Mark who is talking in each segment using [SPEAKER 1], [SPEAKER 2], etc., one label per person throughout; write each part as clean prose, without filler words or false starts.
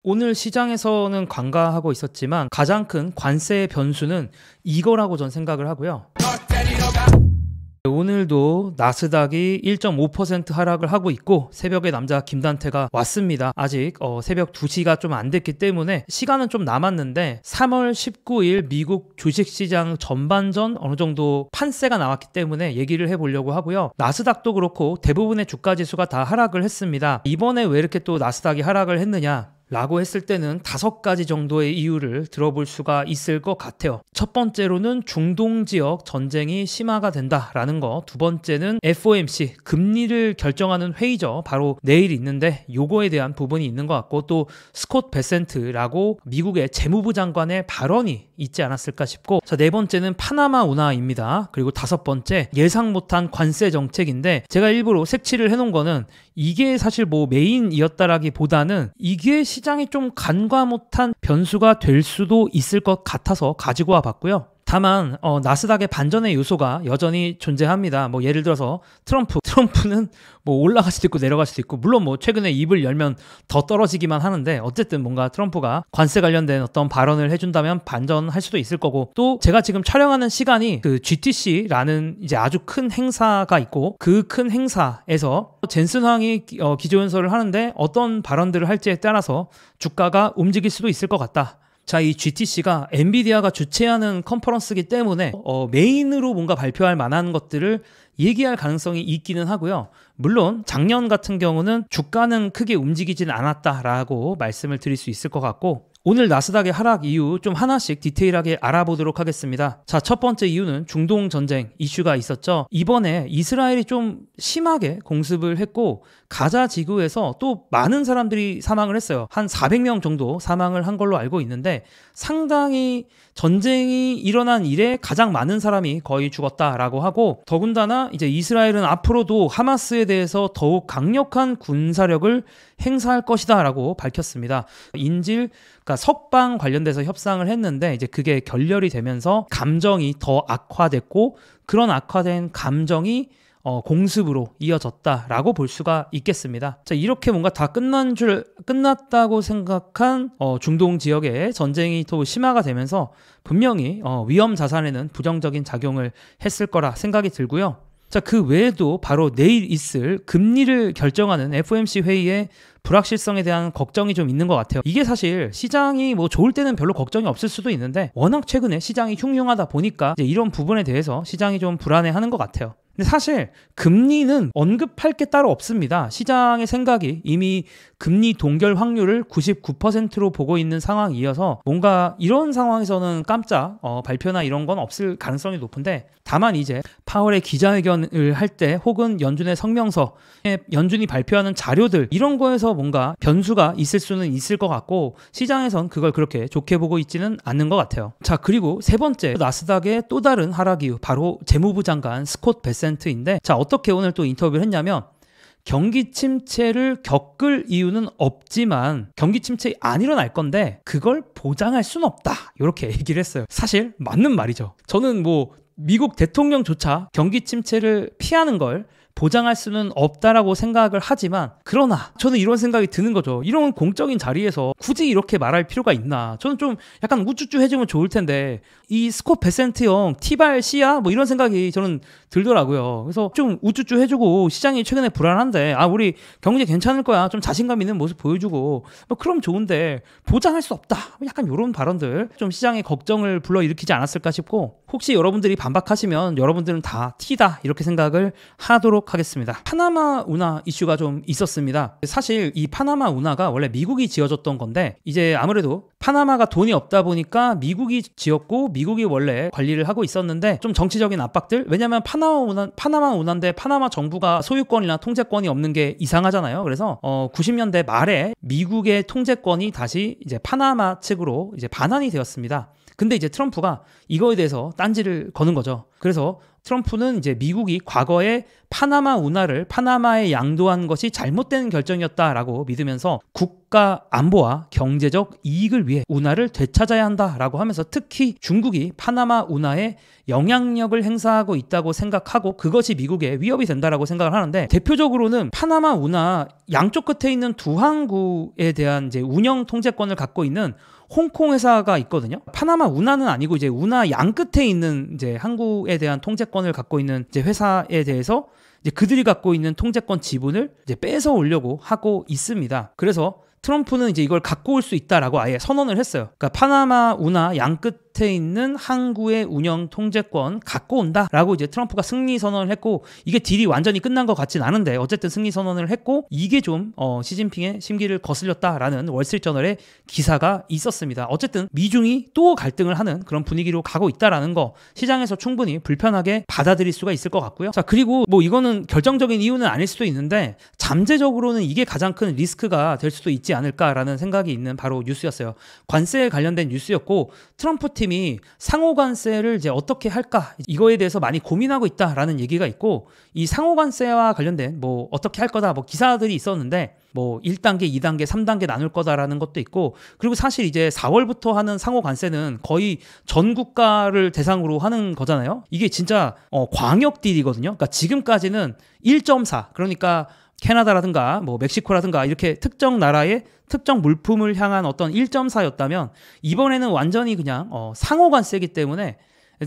[SPEAKER 1] 오늘 시장에서는 관가하고 있었지만 가장 큰 관세의 변수는 이거라고 전 생각을 하고요. 오늘도 나스닥이 1.5% 하락을 하고 있고 새벽에 남자 김단태가 왔습니다. 아직 새벽 2시가 좀 안 됐기 때문에 시간은 좀 남았는데 3월 19일 미국 주식시장 전반전 어느 정도 판세가 나왔기 때문에 얘기를 해보려고 하고요. 나스닥도 그렇고 대부분의 주가지수가 다 하락을 했습니다. 이번에 왜 이렇게 또 나스닥이 하락을 했느냐 라고 했을 때는 5가지 정도의 이유를 들어볼 수가 있을 것 같아요. 첫 번째로는 중동 지역 전쟁이 심화가 된다라는 거, 두 번째는 FOMC 금리를 결정하는 회의죠. 바로 내일 있는데 요거에 대한 부분이 있는 것 같고, 또 스콧 베센트라고 미국의 재무부 장관의 발언이 있지 않았을까 싶고, 자, 네 번째는 파나마 운하입니다. 그리고 다섯 번째 예상 못한 관세 정책인데, 제가 일부러 색칠을 해놓은 거는 이게 사실 뭐 메인이었다라기보다는 이게 시장이 좀 간과 못한 변수가 될 수도 있을 것 같아서 가지고 와 봤고요. 다만 나스닥의 반전의 요소가 여전히 존재합니다. 뭐 예를 들어서 트럼프는 뭐 올라갈 수도 있고 내려갈 수도 있고, 물론 뭐 최근에 입을 열면 더 떨어지기만 하는데, 어쨌든 뭔가 트럼프가 관세 관련된 어떤 발언을 해준다면 반전할 수도 있을 거고, 또 제가 지금 촬영하는 시간이 그 GTC라는 이제 아주 큰 행사가 있고, 그 큰 행사에서 젠슨 황이 기조연설을 하는데 어떤 발언들을 할지에 따라서 주가가 움직일 수도 있을 것 같다. 자, 이 GTC가 엔비디아가 주최하는 컨퍼런스이기 때문에 메인으로 뭔가 발표할 만한 것들을 얘기할 가능성이 있기는 하고요. 물론 작년 같은 경우는 주가는 크게 움직이진 않았다라고 말씀을 드릴 수 있을 것 같고, 오늘 나스닥의 하락 이유 좀 하나씩 디테일하게 알아보도록 하겠습니다. 자, 첫 번째 이유는 중동 전쟁 이슈가 있었죠. 이번에 이스라엘이 좀 심하게 공습을 했고, 가자 지구에서 또 많은 사람들이 사망을 했어요. 한 400명 정도 사망을 한 걸로 알고 있는데, 상당히 전쟁이 일어난 이래 가장 많은 사람이 거의 죽었다라고 하고, 더군다나 이제 이스라엘은 앞으로도 하마스에 대해서 더욱 강력한 군사력을 행사할 것이다 라고 밝혔습니다. 인질, 그러니까 석방 관련돼서 협상을 했는데 이제 그게 결렬이 되면서 감정이 더 악화됐고, 그런 악화된 감정이 공습으로 이어졌다라고 볼 수가 있겠습니다. 자, 이렇게 뭔가 다 끝났다고 생각한 중동 지역의 전쟁이 더 심화가 되면서 분명히 위험 자산에는 부정적인 작용을 했을 거라 생각이 들고요. 자, 그 외에도 바로 내일 있을 금리를 결정하는 FOMC 회의의 불확실성에 대한 걱정이 좀 있는 것 같아요. 이게 사실 시장이 뭐 좋을 때는 별로 걱정이 없을 수도 있는데, 워낙 최근에 시장이 흉흉하다 보니까 이제 이런 부분에 대해서 시장이 좀 불안해하는 것 같아요. 근데 사실 금리는 언급할 게 따로 없습니다. 시장의 생각이 이미 금리 동결 확률을 99%로 보고 있는 상황이어서 뭔가 이런 상황에서는 깜짝 발표나 이런 건 없을 가능성이 높은데, 다만 이제 파월의 기자회견을 할 때 혹은 연준의 성명서에 연준이 발표하는 자료들, 이런 거에서 뭔가 변수가 있을 수는 있을 것 같고, 시장에선 그걸 그렇게 좋게 보고 있지는 않는 것 같아요. 자, 그리고 세 번째, 나스닥의 또 다른 하락 이유, 바로 재무부 장관 스콧 베센트인데, 자, 어떻게 오늘 또 인터뷰를 했냐면, 경기 침체를 겪을 이유는 없지만 경기 침체 안 일어날 건데 그걸 보장할 수는 없다, 이렇게 얘기를 했어요. 사실 맞는 말이죠. 저는 뭐 미국 대통령조차 경기 침체를 피하는 걸 보장할 수는 없다라고 생각을 하지만, 그러나 저는 이런 생각이 드는 거죠. 이런 공적인 자리에서 굳이 이렇게 말할 필요가 있나. 저는 좀 약간 우쭈쭈 해주면 좋을 텐데, 이 스콧 베센트 형 티발 씨야? 뭐 이런 생각이 저는 들더라고요. 그래서 좀 우쭈쭈 해주고, 시장이 최근에 불안한데 우리 경제 괜찮을 거야, 좀 자신감 있는 모습 보여주고 뭐 그럼 좋은데 보장할 수 없다, 약간 이런 발언들 좀 시장의 걱정을 불러일으키지 않았을까 싶고, 혹시 여러분들이 반박하시면 여러분들은 다 티다 이렇게 생각을 하도록 하겠습니다. 파나마 운하 이슈가 좀 있었습니다. 사실 이 파나마 운하가 원래 미국이 지어줬던 건데, 이제 아무래도 파나마가 돈이 없다 보니까 미국이 지었고 미국이 원래 관리를 하고 있었는데, 좀 정치적인 압박들, 왜냐면 파나마 운하인데 파나마 정부가 소유권이나 통제권이 없는 게 이상하잖아요. 그래서 90년대 말에 미국의 통제권이 다시 이제 파나마 측으로 이제 반환이 되었습니다. 근데 이제 트럼프가 이거에 대해서 딴지를 거는 거죠. 그래서 트럼프는 이제 미국이 과거에 파나마 운하를 파나마에 양도한 것이 잘못된 결정이었다라고 믿으면서 국가 안보와 경제적 이익을 위해 운하를 되찾아야 한다라고 하면서 특히 중국이 파나마 운하에 영향력을 행사하고 있다고 생각하고 그것이 미국에 위협이 된다라고 생각을 하는데, 대표적으로는 파나마 운하 양쪽 끝에 있는 두 항구에 대한 이제 운영 통제권을 갖고 있는 홍콩 회사가 있거든요. 파나마 운하는 아니고 이제 운하 양 끝에 있는 이제 항구에 대한 통제권을 갖고 있는 이제 회사에 대해서 이제 그들이 갖고 있는 통제권 지분을 이제 뺏어 오려고 하고 있습니다. 그래서 트럼프는 이제 이걸 갖고 올 수 있다라고 아예 선언을 했어요. 그러니까 파나마 운하 양 끝에 있는 항구의 운영 통제권 갖고 온다라고 이제 트럼프가 승리 선언을 했고, 이게 딜이 완전히 끝난 것 같진 않은데 어쨌든 승리 선언을 했고, 이게 좀 시진핑의 심기를 거슬렸다라는 월스트리트저널의 기사가 있었습니다. 어쨌든 미중이 또 갈등을 하는 그런 분위기로 가고 있다라는 거 시장에서 충분히 불편하게 받아들일 수가 있을 것 같고요. 자, 그리고 뭐 이거는 결정적인 이유는 아닐 수도 있는데 잠재적으로는 이게 가장 큰 리스크가 될 수도 있지 않을까라는 생각이 있는 바로 뉴스였어요. 관세에 관련된 뉴스였고, 트럼프 팀이 상호 관세를 이제 어떻게 할까 이거에 대해서 많이 고민하고 있다라는 얘기가 있고, 이 상호 관세와 관련된 뭐 어떻게 할 거다 뭐 기사들이 있었는데 뭐 1단계, 2단계, 3단계 나눌 거다라는 것도 있고, 그리고 사실 이제 4월부터 하는 상호 관세는 거의 전 국가를 대상으로 하는 거잖아요. 이게 진짜 광역 딜이거든요. 그러니까 지금까지는 1.4, 그러니까 캐나다라든가 뭐 멕시코라든가 이렇게 특정 나라의 특정 물품을 향한 어떤 1.4였다면 이번에는 완전히 그냥 상호 관세이기 때문에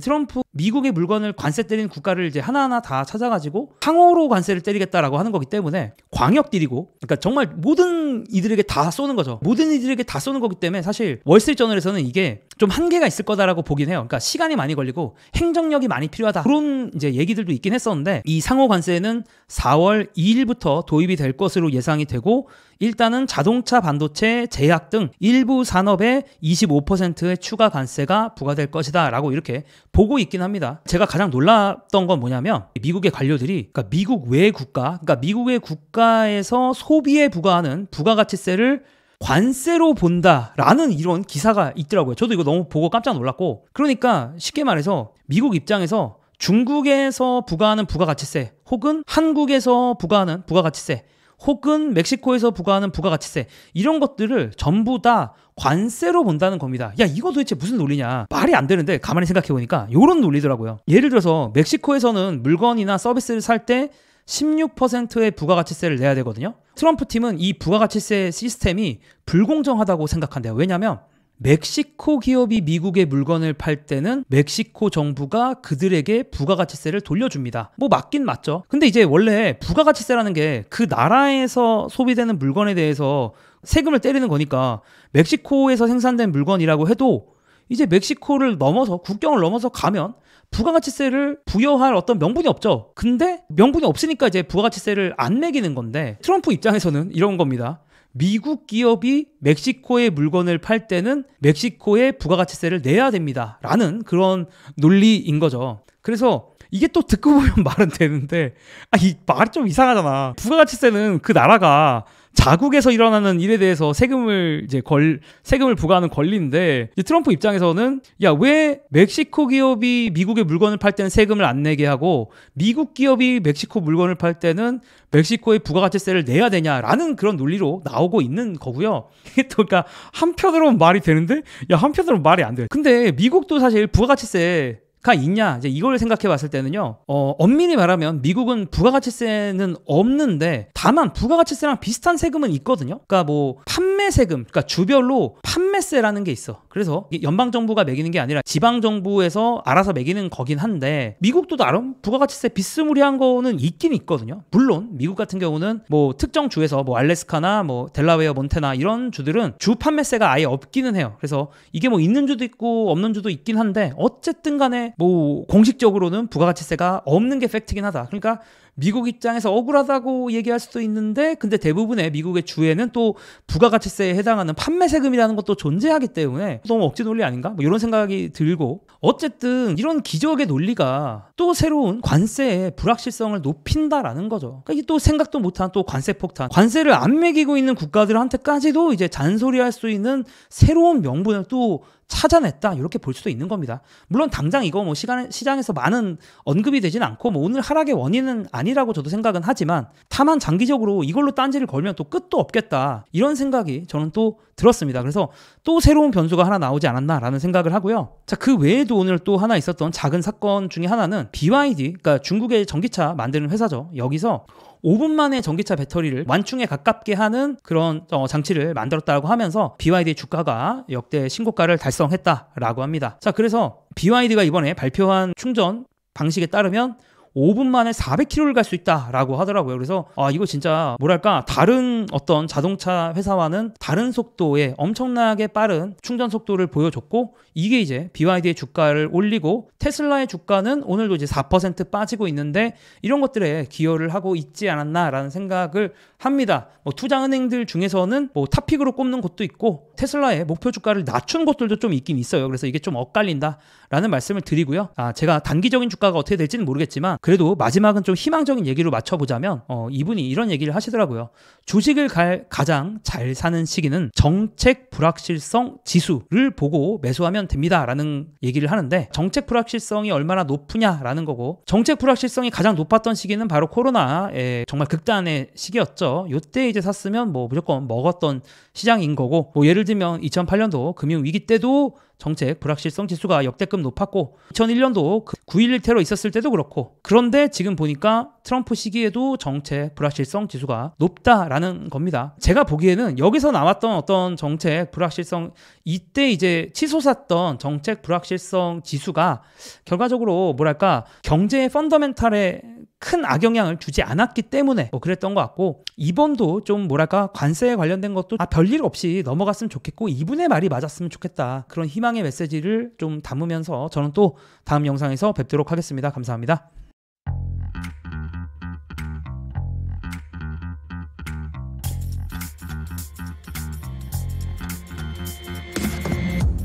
[SPEAKER 1] 트럼프 미국의 물건을 관세 때리는 국가를 이제 하나하나 다 찾아가지고 상호로 관세를 때리겠다라고 하는 거기 때문에 광역 딜이고, 그러니까 정말 모든 이들에게 다 쏘는 거죠. 모든 이들에게 다 쏘는 거기 때문에 사실 월스트리트저널에서는 이게 좀 한계가 있을 거다라고 보긴 해요. 그러니까 시간이 많이 걸리고 행정력이 많이 필요하다, 그런 이제 얘기들도 있긴 했었는데, 이 상호 관세는 4월 2일부터 도입이 될 것으로 예상이 되고, 일단은 자동차, 반도체, 제약 등 일부 산업에 25%의 추가 관세가 부과될 것이다 라고 이렇게 보고 있긴 합니다. 제가 가장 놀랐던 건 뭐냐면 미국의 관료들이, 그러니까 미국 외 국가, 그러니까 미국의 국가에서 소비에 부과하는 부가가치세를 관세로 본다라는 이런 기사가 있더라고요. 저도 이거 너무 보고 깜짝 놀랐고, 그러니까 쉽게 말해서 미국 입장에서 중국에서 부과하는 부가가치세, 혹은 한국에서 부과하는 부가가치세, 혹은 멕시코에서 부과하는 부가가치세, 이런 것들을 전부 다 관세로 본다는 겁니다. 야, 이거 도대체 무슨 논리냐, 말이 안 되는데 가만히 생각해보니까 이런 논리더라고요. 예를 들어서 멕시코에서는 물건이나 서비스를 살 때 16%의 부가가치세를 내야 되거든요. 트럼프 팀은 이 부가가치세 시스템이 불공정하다고 생각한대요. 왜냐하면 멕시코 기업이 미국의 물건을 팔 때는 멕시코 정부가 그들에게 부가가치세를 돌려줍니다. 뭐 맞긴 맞죠. 근데 이제 원래 부가가치세라는 게 그 나라에서 소비되는 물건에 대해서 세금을 때리는 거니까, 멕시코에서 생산된 물건이라고 해도 이제 멕시코를 넘어서, 국경을 넘어서 가면 부가가치세를 부여할 어떤 명분이 없죠. 근데 명분이 없으니까 이제 부가가치세를 안 매기는 건데, 트럼프 입장에서는 이런 겁니다. 미국 기업이 멕시코의 물건을 팔 때는 멕시코에 부가가치세를 내야 됩니다 라는 그런 논리인 거죠. 그래서 이게 또 듣고 보면 말은 되는데, 이 말이 좀 이상하잖아. 부가가치세는 그 나라가 자국에서 일어나는 일에 대해서 세금을 부과하는 권리인데, 이제 트럼프 입장에서는 야, 왜 멕시코 기업이 미국의 물건을 팔 때는 세금을 안 내게 하고 미국 기업이 멕시코 물건을 팔 때는 멕시코에 부가가치세를 내야 되냐라는 그런 논리로 나오고 있는 거고요. 이게 또 그러니까 한편으로는 말이 되는데 한편으로는 말이 안 돼. 근데 미국도 사실 부가가치세 가 있냐, 이제 이걸 생각해 봤을 때는요, 엄밀히 말하면 미국은 부가가치세는 없는데, 다만 부가가치세랑 비슷한 세금은 있거든요. 그러니까 뭐 판매 세금, 그러니까 주별로 판매세라는 게 있어. 그래서 연방 정부가 매기는 게 아니라 지방 정부에서 알아서 매기는 거긴 한데, 미국도 나름 부가가치세 비스무리한 거는 있긴 있거든요. 물론 미국 같은 경우는 뭐 특정 주에서 뭐 알래스카나 뭐 델라웨어, 몬태나 이런 주들은 주 판매세가 아예 없기는 해요. 그래서 이게 뭐 있는 주도 있고 없는 주도 있긴 한데, 어쨌든 간에 뭐 공식적으로는 부가가치세가 없는 게 팩트긴 하다. 그러니까 미국 입장에서 억울하다고 얘기할 수도 있는데, 근데 대부분의 미국의 주에는 또 부가가치세에 해당하는 판매 세금이라는 것도 존재하기 때문에 너무 억지 논리 아닌가? 뭐 이런 생각이 들고, 어쨌든 이런 기적의 논리가 또 새로운 관세의 불확실성을 높인다라는 거죠. 그러니까 이게 또 생각도 못한 또 관세 폭탄, 관세를 안 매기고 있는 국가들한테까지도 이제 잔소리할 수 있는 새로운 명분을 또 찾아냈다, 이렇게 볼 수도 있는 겁니다. 물론 당장 이거 뭐 시장에서 많은 언급이 되진 않고 뭐 오늘 하락의 원인은 아니라고 저도 생각은 하지만, 다만 장기적으로 이걸로 딴지를 걸면 또 끝도 없겠다, 이런 생각이 저는 또 들었습니다. 그래서 또 새로운 변수가 하나 나오지 않았나라는 생각을 하고요. 자, 그 외에도 오늘 또 하나 있었던 작은 사건 중에 하나는 BYD, 그러니까 중국의 전기차 만드는 회사죠. 여기서 5분 만에 전기차 배터리를 완충에 가깝게 하는 그런 장치를 만들었다고 하면서 BYD 주가가 역대 신고가를 달성했다라고 합니다. 자, 그래서 BYD가 이번에 발표한 충전 방식에 따르면 5분 만에 400km를 갈 수 있다라고 하더라고요. 그래서 이거 진짜 뭐랄까, 다른 어떤 자동차 회사와는 다른 속도의 엄청나게 빠른 충전 속도를 보여줬고, 이게 이제 BYD의 주가를 올리고, 테슬라의 주가는 오늘도 이제 4% 빠지고 있는데 이런 것들에 기여를 하고 있지 않았나라는 생각을 합니다. 뭐 투자은행들 중에서는 뭐 탑픽으로 꼽는 곳도 있고, 테슬라의 목표 주가를 낮춘 곳들도 좀 있긴 있어요. 그래서 이게 좀 엇갈린다라는 말씀을 드리고요. 제가 단기적인 주가가 어떻게 될지는 모르겠지만, 그래도 마지막은 좀 희망적인 얘기로 맞춰보자면 이분이 이런 얘기를 하시더라고요. 주식을 가장 잘 사는 시기는 정책 불확실성 지수를 보고 매수하면 됩니다 라는 얘기를 하는데, 정책 불확실성이 얼마나 높으냐라는 거고, 정책 불확실성이 가장 높았던 시기는 바로 코로나의 정말 극단의 시기였죠. 요때 이제 샀으면 뭐 무조건 먹었던 시장인 거고, 뭐 예를 들면 2008년도 금융위기 때도 정책 불확실성 지수가 역대급 높았고, 2001년도 9.11 테러 있었을 때도 그렇고, 그런데 지금 보니까 트럼프 시기에도 정책 불확실성 지수가 높다라는 겁니다. 제가 보기에는 여기서 나왔던 어떤 정책 불확실성, 이때 이제 치솟았던 정책 불확실성 지수가 결과적으로 뭐랄까, 경제의 펀더멘탈에 큰 악영향을 주지 않았기 때문에 그랬던 것 같고, 이번도 좀 뭐랄까, 관세에 관련된 것도 별일 없이 넘어갔으면 좋겠고, 이분의 말이 맞았으면 좋겠다, 그런 희망의 메시지를 좀 담으면서 저는 또 다음 영상에서 뵙도록 하겠습니다. 감사합니다.